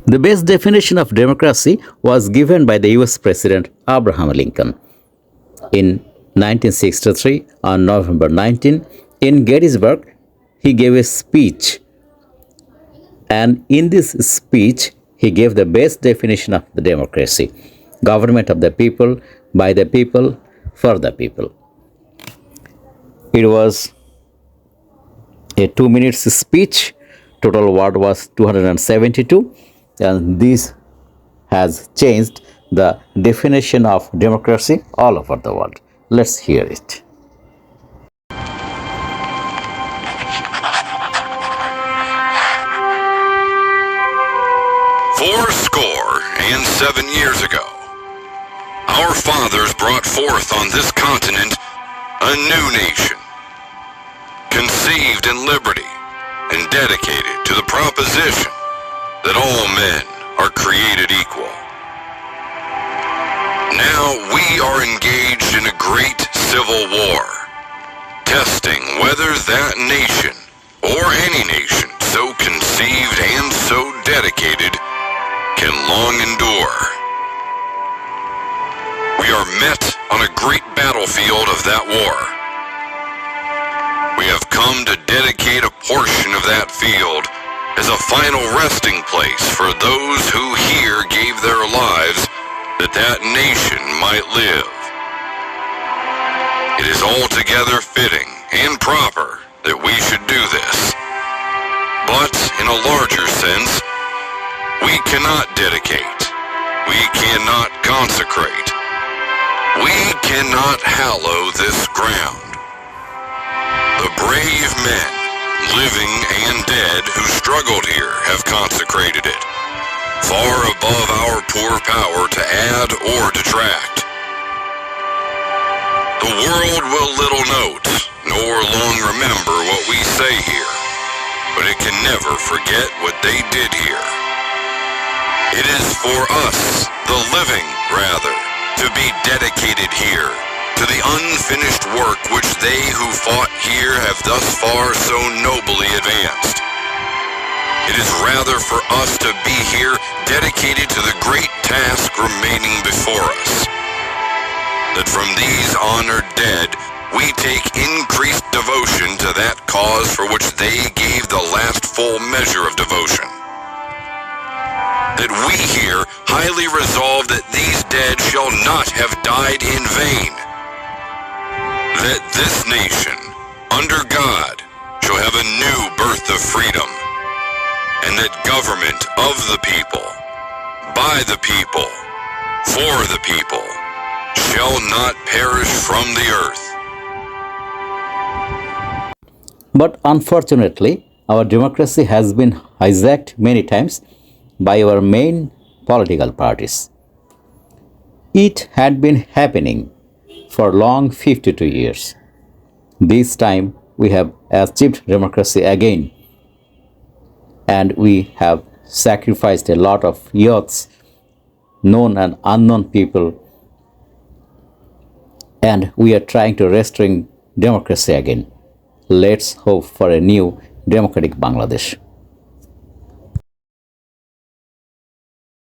The best definition of democracy was given by the US President Abraham Lincoln in 1963 on November 19 in Gettysburg. He gave a speech, and in this speech, he gave the best definition of the democracy: government of the people, by the people, for the people. It was a 2 minutes speech. Total word was 272, and this has changed the definition of democracy all over the world. Let's hear it. Fourscore and 7 years ago, our fathers brought forth on this continent a new nation, conceived in liberty and dedicated to the proposition that all men are created equal. Now we are engaged in a great civil war, testing whether that nation, or any nation so conceived and so dedicated, can long endure. We are met on a great battlefield of that war. We have come to dedicate a portion of that field as a final resting place for those who here gave their lives that that nation might live. It is altogether fitting and proper that we should do this. But in a larger sense, we cannot dedicate, we cannot consecrate, we cannot hallow this ground. The brave men, living and dead, who struggled here have consecrated it, far above our poor power to add or detract. The world will little note, nor long remember what we say here, but it can never forget what they did here. It is for us, the living, rather, to be dedicated here to the unfinished work which they who fought here have thus far so nobly advanced. It is rather for us to be here dedicated to the great task remaining before us, that from these honored dead we take increased devotion to that cause for which they gave the last full measure of devotion. That we here highly resolve that these dead shall not have died in vain. That this nation, under God, shall have a new birth of freedom, and that government of the people, by the people, for the people, shall not perish from the earth. But unfortunately, our democracy has been hijacked many times by our main political parties. It had been happening for long 52 years. This time we have achieved democracy again, and we have sacrificed a lot of youths, known and unknown people, and we are trying to restore democracy again. Let's hope for a new democratic Bangladesh.